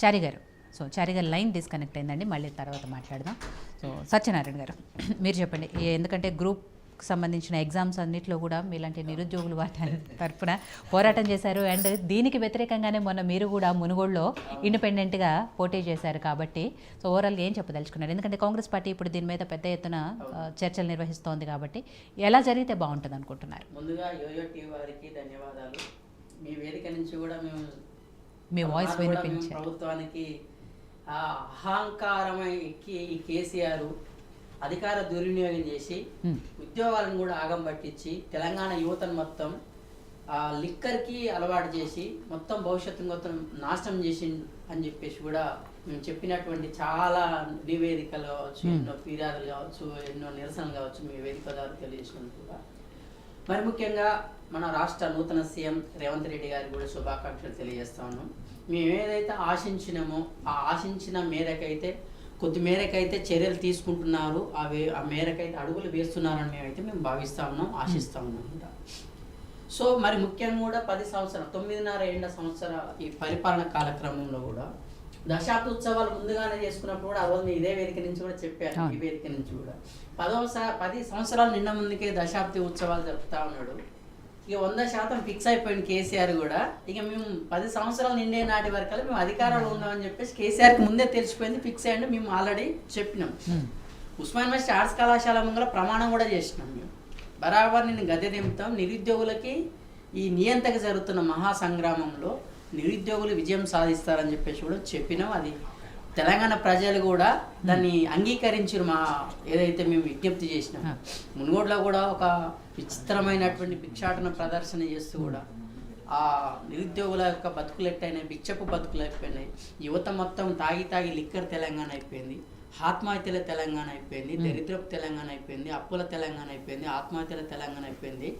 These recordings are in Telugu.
చారి గారు. సో చారి గారు లైన్ డిస్కనెక్ట్ అయిందండి, మళ్ళీ తర్వాత మాట్లాడదాం. సో సత్యనారాయణ గారు మీరు చెప్పండి, ఎందుకంటే గ్రూప్కి సంబంధించిన ఎగ్జామ్స్ అన్నింటిలో కూడా మీలాంటి నిరుద్యోగులు వాటి తరఫున పోరాటం చేశారు. అండ్ దీనికి వ్యతిరేకంగానే మొన్న మీరు కూడా మునుగోడులో ఇండిపెండెంట్గా పోటీ చేశారు. కాబట్టి సో ఓవరాల్గా ఏం చెప్పదలుచుకున్నారు? ఎందుకంటే కాంగ్రెస్ పార్టీ ఇప్పుడు దీని మీద పెద్ద ఎత్తున చర్చలు నిర్వహిస్తోంది. కాబట్టి ఎలా జరిగితే బాగుంటుంది అనుకుంటున్నారు? ముందుగా యోయో టీవీ వారికి ధన్యవాదాలు. మీ వేదిక నుంచి కూడా మేము మీ వాయిస్ వినిపించి ప్రభుత్వానికి అహంకారమై ఎక్కి ఈ కేసీఆర్ అధికార దుర్వినియోగం చేసి ఉద్యోగాలను కూడా ఆగం పట్టించి తెలంగాణ యువతను మొత్తం లిక్కర్కి అలవాటు చేసి మొత్తం భవిష్యత్తు మొత్తం నాశనం చేసి అని చెప్పేసి కూడా మేము చెప్పినటువంటి చాలా నివేదికలు కావచ్చు, ఎన్నో ఫిర్యాదులు కావచ్చు, ఎన్నో నిరసనలు కావచ్చు, మీ వేదిక ద్వారా తెలియజేసినందుకు కూడా. మరి ముఖ్యంగా మన రాష్ట్ర నూతన సీఎం రేవంత్ రెడ్డి గారికి కూడా శుభాకాంక్షలు తెలియజేస్తా ఉన్నాం. మేము ఏదైతే ఆశించినామో ఆ ఆశించిన మేరకైతే కొద్ది మేరకైతే చర్యలు తీసుకుంటున్నారు, ఆ మేరకైతే అడుగులు వేస్తున్నారని మేము భావిస్తూ ఉన్నాం, ఆశిస్తూ ఉన్నాం కూడా. సో మరి ముఖ్యంగా కూడా 10 సంవత్సరాలు 9.5 ఏళ్ల సంవత్సర ఈ పరిపాలన కాలక్రమంలో కూడా దశాబ్ద ఉత్సవాలు ముందుగానే చేసుకున్నప్పుడు కూడా ఆ రోజు ఇదే వేదిక నుంచి కూడా చెప్పారు. ఈ వేదిక నుంచి కూడా 10 సంవత్సరాలు నిన్న ముందుకే దశాబ్ది ఉత్సవాలు జరుపుతా ఉన్నాడు. ఇక 100% ఫిక్స్ అయిపోయింది కేసీఆర్ కూడా. ఇక మేము 10 సంవత్సరాలు నిండే నాటి వరకు మేము అధికారంలో ఉన్నామని చెప్పేసి కేసీఆర్కి ముందే తెలిసిపోయింది, ఫిక్స్ అయ్యండి. మేము ఆల్రెడీ చెప్పినాం. ఉస్మాన్ యూనివర్సిటీ ఆర్ట్స్ కళాశాల ముంగల ప్రమాణం కూడా చేసినాం. మేము బరాబర్ నిన్ను గద్దె దింపుతాం. నిరుద్యోగులకి ఈ నియంతకు జరుగుతున్న మహాసంగ్రామంలో నిరుద్యోగులు విజయం సాధిస్తారని చెప్పేసి కూడా చెప్పినాం. అది తెలంగాణ ప్రజలు కూడా దాన్ని అంగీకరించారు. మా ఏదైతే మేము విజ్ఞప్తి చేసినాం, మునుగోడులో కూడా ఒక విచిత్రమైనటువంటి భిక్షాటన ప్రదర్శన చేస్తూ కూడా ఆ నిరుద్యోగుల యొక్క బతుకులెట్టయినాయి, భిక్షపు బతుకులు అయిపోయినాయి. యువత మొత్తం తాగి లిక్కర్ తెలంగాణ అయిపోయింది, ఆత్మహత్యల తెలంగాణ అయిపోయింది, దరిద్రపు తెలంగాణ అయిపోయింది, అప్పుల తెలంగాణ అయిపోయింది, ఆత్మహత్యల తెలంగాణ అయిపోయింది,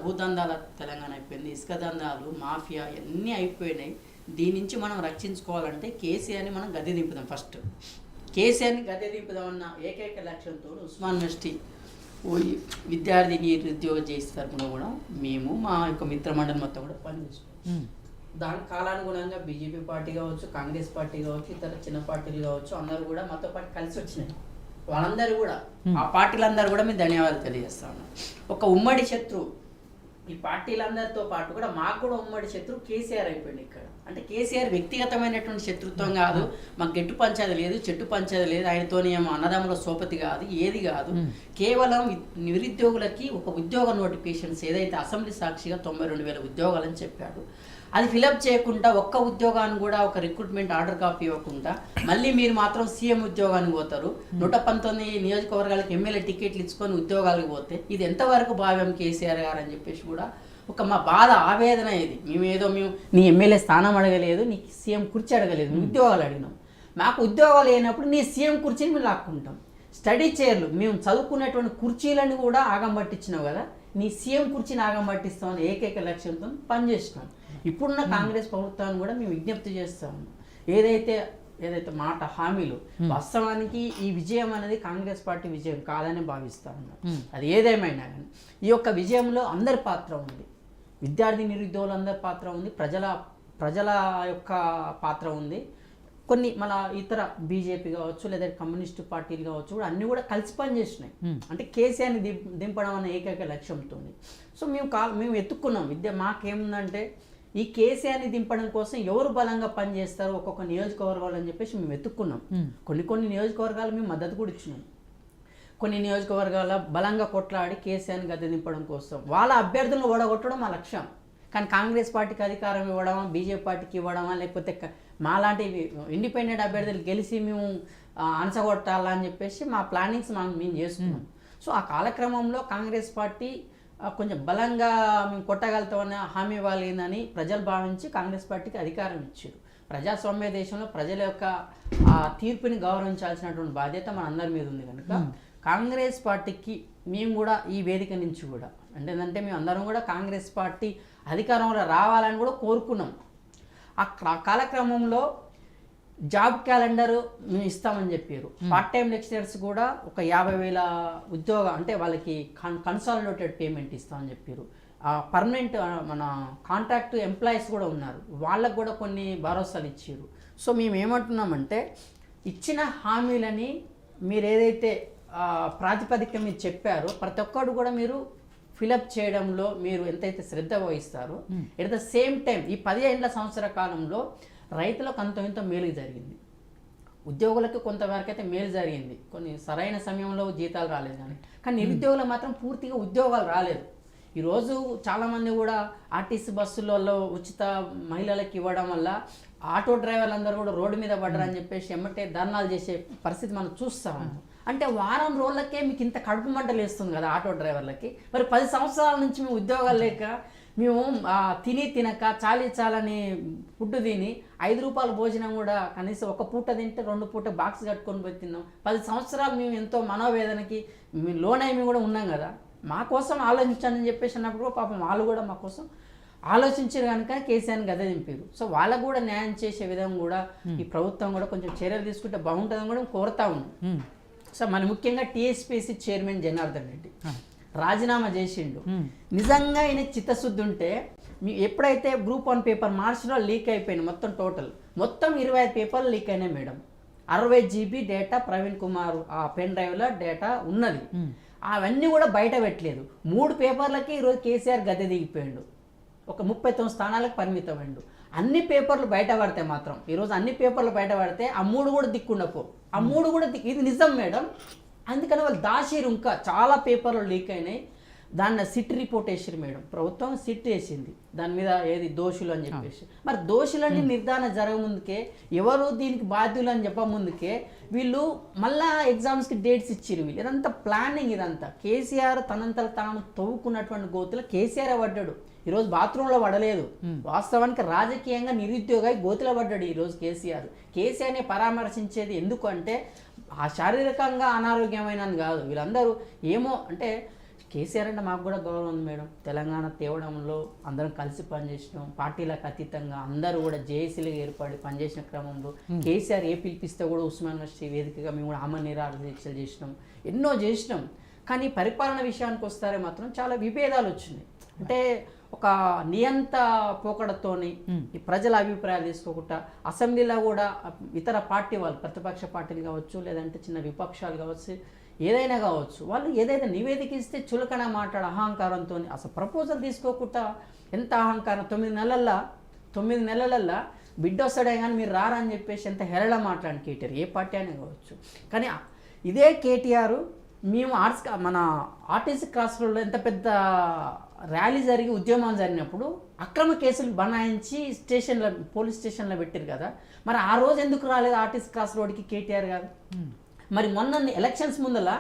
భూదందాల తెలంగాణ అయిపోయింది, ఇసుక దందాలు, మాఫియా అన్నీ అయిపోయినాయి. దీని నుంచి మనం రక్షించుకోవాలంటే కేసీఆర్ని మనం గద్దె దింపుదాం. ఫస్ట్ కేసీఆర్ని గద్దె దింపుదామన్న ఏకైక లక్ష్యంతో ఉస్మాన్ యూనివర్సిటీ విద్యార్థి నిరుద్యోగ చేసే తరపున కూడా మేము మా యొక్క మిత్రమండలి మొత్తం కూడా పనిచేస్తాం. దాని కాలానుగుణంగా బీజేపీ పార్టీ కావచ్చు, కాంగ్రెస్ పార్టీ కావచ్చు, ఇతర చిన్న పార్టీలు కావచ్చు, అందరూ కూడా మాతో పాటు కలిసి వచ్చినాయి. వాళ్ళందరూ కూడా ఆ పార్టీలందరూ కూడా మేము ధన్యవాదాలు తెలియజేస్తా ఉన్నాం. ఒక ఉమ్మడి శత్రువు ఈ పార్టీలందరితో పాటు కూడా మాకు కూడా ఉమ్మడి శత్రువు కేసీఆర్ అయిపోయింది ఇక్కడ. అంటే కేసీఆర్ వ్యక్తిగతమైనటువంటి శత్రుత్వం కాదు, మాకు గెట్టు పంచాది లేదు, చెట్టు పంచాది లేదు, ఆయనతోని ఏమో అన్నదమ్ముల సోపతి కాదు, ఏది కాదు. కేవలం నిరుద్యోగులకి ఒక ఉద్యోగ నోటిఫికేషన్స్ ఏదైతే అసెంబ్లీ సాక్షిగా 92,000 ఉద్యోగాలని చెప్పాడు, అది ఫిలప్ చేయకుండా ఒక్క ఉద్యోగాన్ని కూడా ఒక రిక్రూట్మెంట్ ఆర్డర్ కాపీ ఇవ్వకుండా మళ్ళీ మీరు మాత్రం సీఎం ఉద్యోగానికి పోతారు, 119 నియోజకవర్గాలకు ఎమ్మెల్యే టికెట్లు ఇచ్చుకొని ఉద్యోగాలకు పోతే ఇది ఎంతవరకు భావ్యం కేసీఆర్ గారు అని చెప్పేసి కూడా ఒక మా బాధ ఆవేదన. ఇది మేము నీ ఎమ్మెల్యే స్థానం అడగలేదు, నీ సీఎం కుర్చీ అడగలేదు, ఉద్యోగాలు అడిగినాం. మాకు ఉద్యోగాలు లేనప్పుడు నీ సీఎం కుర్చీని మేము లాక్కుంటాం. స్టడీ చైర్లు మేము చదువుకునేటువంటి కుర్చీలను కూడా ఆగం పట్టించినావు కదా, నీ సీఎం కుర్చీని ఆగం పట్టిస్తామని ఏకైక లక్ష్యంతో పనిచేసినాం. ఇప్పుడున్న కాంగ్రెస్ ప్రభుత్వాన్ని కూడా మేము విజ్ఞప్తి చేస్తాము, ఏదైతే మాట హామీలు వాస్తవానికి ఈ విజయం అనేది కాంగ్రెస్ పార్టీ విజయం కాదని భావిస్తా ఉన్నాం. అది ఏదేమైనా కానీ ఈ యొక్క విజయంలో అందరి పాత్ర ఉంది, విద్యార్థి నిరుద్యోగులు అందరి పాత్ర ఉంది, ప్రజల యొక్క పాత్ర ఉంది. కొన్ని మన ఇతర బీజేపీ కావచ్చు లేదా కమ్యూనిస్టు పార్టీలు కావచ్చు కూడా అన్నీ కూడా కలిసి పనిచేసినాయి. అంటే కేసీఆర్ని దింపడం అనే ఏకైక లక్ష్యంతో. సో మేము ఎత్తుక్కున్నాం మాకేముందంటే ఈ కేసీఆర్ని దింపడం కోసం ఎవరు బలంగా పనిచేస్తారు ఒక్కొక్క నియోజకవర్గాలు అని చెప్పేసి మేము ఎత్తుక్కున్నాం. కొన్ని నియోజకవర్గాలు మేము మద్దతు కూడా ఇచ్చినాం. కొన్ని నియోజకవర్గాల బలంగా కొట్లాడి కేసీఆర్ని గద్దె దింపడం కోసం వాళ్ళ అభ్యర్థులను ఓడగొట్టడం మా లక్ష్యం. కానీ కాంగ్రెస్ పార్టీకి అధికారం ఇవ్వడమా, బీజేపీ పార్టీకి ఇవ్వడమా, లేకపోతే మాలాంటి ఇండిపెండెంట్ అభ్యర్థులు గెలిచి మేము అనసగొట్టాలని చెప్పేసి మా ప్లానింగ్స్ మేము చేసుకున్నాం. సో ఆ కాలక్రమంలో కాంగ్రెస్ పార్టీ కొంచెం బలంగా మేము కొట్టగలుగుతామని హామీ ఇవ్వాలేదని ప్రజలు భావించి కాంగ్రెస్ పార్టీకి అధికారం ఇచ్చారు. ప్రజాస్వామ్య దేశంలో ప్రజల యొక్క ఆ తీర్పుని గౌరవించాల్సినటువంటి బాధ్యత మన అందరి మీద ఉంది కనుక కాంగ్రెస్ పార్టీకి మేము కూడా ఈ వేదిక నుంచి కూడా ఏంటంటే మేము అందరం కూడా కాంగ్రెస్ పార్టీ అధికారంలో రావాలని కూడా కోరుకున్నాం. ఆ కాలక్రమంలో జాబ్ క్యాలెండర్ మేము ఇస్తామని చెప్పారు. పార్ట్ టైం లెక్చరర్స్ కూడా ఒక 50,000 ఉద్యోగం అంటే వాళ్ళకి కన్సాలిడేటెడ్ పేమెంట్ ఇస్తామని చెప్పారు. పర్మనెంట్ మన కాంట్రాక్ట్ ఎంప్లాయీస్ కూడా ఉన్నారు, వాళ్ళకు కూడా కొన్ని భరోసాలు ఇచ్చారు. సో మేము ఏమంటున్నామంటే ఇచ్చిన హామీలని మీరు ఏదైతే ప్రాతిపదిక మీరు చెప్పారో ప్రతి ఒక్కరు కూడా మీరు ఫిలప్ చేయడంలో మీరు ఎంతైతే శ్రద్ధ వహిస్తారో ఎట్ ద సేమ్ టైం ఈ 15 సంవత్సర కాలంలో రైతులకు ఇంత మేలు జరిగింది, ఉద్యోగులకు కొంతవరకు అయితే మేలు జరిగింది, కొన్ని సరైన సమయంలో జీతాలు రాలేదు కానీ నిరుద్యోగులకు మాత్రం పూర్తిగా ఉద్యోగాలు రాలేదు. ఈరోజు చాలామంది కూడా ఆర్టీసీ బస్సులలో ఉచిత మహిళలకు ఇవ్వడం వల్ల ఆటో డ్రైవర్లందరూ కూడా రోడ్డు మీద పడ్డారని చెప్పేసి ఎమ్మటే ధర్నాలు చేసే పరిస్థితి మనం చూస్తాము. అంటే వారం రోజులకే మీకు ఇంత కడుపు మంటలు వేస్తుంది కదా ఆటో డ్రైవర్లకి. మరి 10 సంవత్సరాల నుంచి మేము ఉద్యోగాలు లేక మేము తినక చాలని ఫుడ్ తిని 5 రూపాయల భోజనం కూడా కనీసం ఒక పూట తింటే 2 పూట బాక్స్ కట్టుకొని పోయి తిన్నాం. 10 సంవత్సరాలు మేము ఎంతో మనోవేదనకి మేము లోనైమి కూడా ఉన్నాం కదా, మా కోసం ఆలోచించాలని చెప్పేసి అన్నప్పుడు పాపం వాళ్ళు కూడా మా కోసం ఆలోచించారు కనుక కేసీఆర్ని గద్దె దింపారు. సో వాళ్ళకు కూడా న్యాయం చేసే విధంగా కూడా ఈ ప్రభుత్వం కూడా కొంచెం చర్యలు తీసుకుంటే బాగుంటుందని కూడా కోరుతా ఉన్నాం. సో మన ముఖ్యంగా టీఎస్పీసీ చైర్మన్ జనార్దన్ రెడ్డి రాజీనామా చేసిండు. నిజంగా ఆయన చిత్తశుద్ధి ఉంటే ఎప్పుడైతే గ్రూప్ 1 పేపర్ మార్చిలో లీక్ అయిపోయింది, మొత్తం 25 పేపర్లు లీక్ అయినాయి madam. 60 GB data Praveen Kumar ఆ పెన్ డ్రైవ్లో డేటా ఉన్నది, అవన్నీ కూడా బయట పెట్టలేదు. 3 పేపర్లకి ఈరోజు కేసీఆర్ గద్దె దిగిపోయాడు, ఒక 39 స్థానాలకు పరిమితమైండు. అన్ని పేపర్లు బయట పడితే మాత్రం ఈరోజు అన్ని పేపర్లు బయట పడితే ఆ 3 కూడా దిక్కుండపో, ఆ 3 కూడా ఇది నిజం మేడం. అందుకని వాళ్ళు దాచిరు, ఇంకా చాలా పేపర్లు లీక్ అయినాయి. దాన్ని సిట్ రిపోర్ట్ వేసారు మేడం, ప్రభుత్వం సిట్ వేసింది దాని మీద ఏది దోషులు అని చెప్పేసి. మరి దోషులని నిర్ధారణ జరగముందుకే ఎవరు దీనికి బాధ్యులు అని చెప్పముందుకే వీళ్ళు మళ్ళా ఎగ్జామ్స్కి డేట్స్ ఇచ్చిరు. వీళ్ళు ఇదంతా ప్లానింగ్, ఇదంతా కేసీఆర్ తనంతలు తాను తవ్వుకున్నటువంటి గోతులో కేసీఆర్ పడ్డాడు. ఈరోజు బాత్రూంలో పడలేదు, వాస్తవానికి రాజకీయంగా నిరుద్యోగ గోతులో పడ్డాడు ఈరోజు కేసీఆర్ని పరామర్శించేది ఎందుకు అంటే ఆ శారీరకంగా అనారోగ్యమైన కాదు, వీళ్ళందరూ ఏమో అంటే కేసీఆర్ అంటే మాకు కూడా గౌరవం ఉంది మేడం. తెలంగాణ తేవడంలో అందరం కలిసి పనిచేసినాం, పార్టీలకు అతీతంగా అందరూ కూడా జేఏసీలుగా ఏర్పడి పనిచేసిన క్రమంలో కేసీఆర్ ఏ పిలిపిస్తే కూడా ఉస్మాన్ యూనివర్సిటీ వేదికగా మేము కూడా ఆమరణ నిరాహార దీక్షలు చేసినాం, ఎన్నో చేసినాం. కానీ పరిపాలన విషయానికి వస్తారే మాత్రం చాలా విభేదాలు వచ్చినాయి. అంటే ఒక నియంత పోకడతోని ఈ ప్రజల అభిప్రాయాలు తీసుకోకుండా అసెంబ్లీలో కూడా ఇతర పార్టీ వాళ్ళు ప్రతిపక్ష పార్టీలు కావచ్చు లేదంటే చిన్న విపక్షాలు కావచ్చు ఏదైనా కావచ్చు వాళ్ళు ఏదైతే నివేదిక ఇస్తే చులకన మాట్లాడే అహంకారంతో అసలు ప్రపోజల్ తీసుకోకుండా ఎంత అహంకారం 9 నెలలల్లా బిడ్డ వస్తాడే కానీ మీరు రారా అని చెప్పేసి ఎంత హెరళ మాట్లాడి కేటీఆర్ ఏ పార్టీ అయినా కావచ్చు. కానీ ఇదే కేటీఆర్ మేము మన ఆర్టీసీ క్రాస్ రోడ్లో ఎంత పెద్ద ర్యాలీ జరిగి ఉద్యమం జరిగినప్పుడు అక్రమ కేసులు బనాయించి పోలీస్ స్టేషన్లో పెట్టారు కదా, మరి ఆ రోజు ఎందుకు రాలేదు ఆర్టీసీ క్రాస్ రోడ్కి కేటీఆర్ గారు? మరి మొన్న ఎలక్షన్స్ ముందల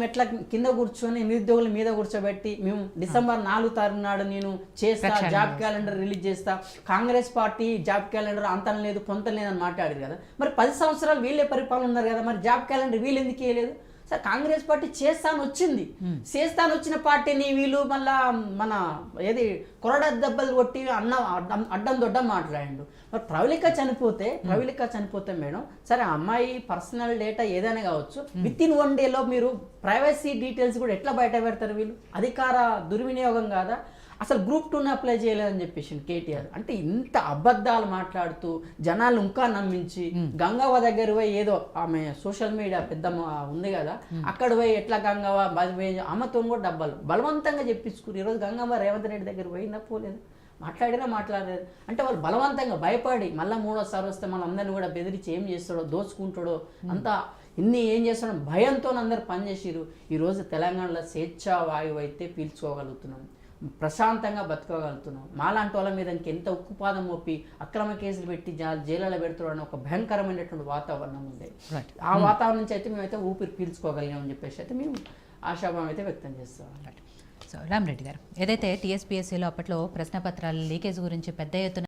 మెట్ల కింద కూర్చొని నిరుద్యోగుల మీద కూర్చోబెట్టి మేము డిసెంబర్ 4 తారీఖు నాడు నేను చేస్తా జాబ్ క్యాలెండర్ రిలీజ్ చేస్తా, కాంగ్రెస్ పార్టీ జాబ్ క్యాలెండర్ అంతం లేదు పొంతం లేదని మాట్లాడారు కదా. మరి 10 సంవత్సరాలు వీళ్ళే పరిపాలన ఉన్నారు కదా, మరి జాబ్ క్యాలెండర్ వీళ్ళు ఎందుకు వేయలేదు? సార్ కాంగ్రెస్ పార్టీ చేస్తాను వచ్చిన పార్టీని వీళ్ళు మళ్ళా మన ఏది కొరడ దెబ్బలు కొట్టి అడ్డం దొడ్డం మాట్లాడిండు. మరి ప్రవళిక చనిపోతే మేడం సరే అమ్మాయి పర్సనల్ డేటా ఏదైనా కావచ్చు, విత్ ఇన్ 1 డేలో మీరు ప్రైవసీ డీటెయిల్స్ కూడా ఎట్లా బయట పెడతారు? వీళ్ళు అధికార దుర్వినియోగం కాదా? అసలు గ్రూప్ 2ని అప్లై చేయలేదని చెప్పేసి కేటీఆర్. అంటే ఇంత అబద్ధాలు మాట్లాడుతూ జనాలు ఇంకా నమ్మించి గంగవ్వ దగ్గర పోయి ఏదో ఆమె సోషల్ మీడియా పెద్ద ఉంది కదా అక్కడ పోయి ఎట్లా గంగవ్వ ఆమెతో కూడా డబ్బాలు బలవంతంగా చెప్పించుకుని ఈరోజు గంగవ్వ రేవంత్ రెడ్డి దగ్గర పోయినా పోలేదు, మాట్లాడలేదు. అంటే వాళ్ళు బలవంతంగా భయపడి మళ్ళీ 3వసారి వస్తే మన అందరిని కూడా బెదిరించి ఏం చేస్తాడో దోచుకుంటాడో అంతా ఏం చేస్తాడో భయంతో అందరు పనిచేసిరు. ఈరోజు తెలంగాణలో స్వేచ్ఛా వాయువు అయితే పీల్చుకోగలుగుతున్నాం, ప్రశాంతంగా బతకగలుగుతున్నాం. మాలాంటి వాళ్ళ మీద ఎంత ఉక్కుపాదం మోపి అక్రమ కేసులు పెట్టి జైల్లో పెడుతున్నాడని ఒక భయంకరమైనటువంటి వాతావరణం ఉంది. ఆ వాతావరణం నుంచి అయితే మేమైతే ఊపిరి పీల్చుకోగలిగామని చెప్పేసి అయితే మేము ఆశాభావం అయితే వ్యక్తం చేస్తాం. సో రామరెడ్డి గారు ఏదైతే టీఎస్పీఎస్సీలో అప్పట్లో ప్రశ్నపత్రాల లీకేజ్ గురించి పెద్ద ఎత్తున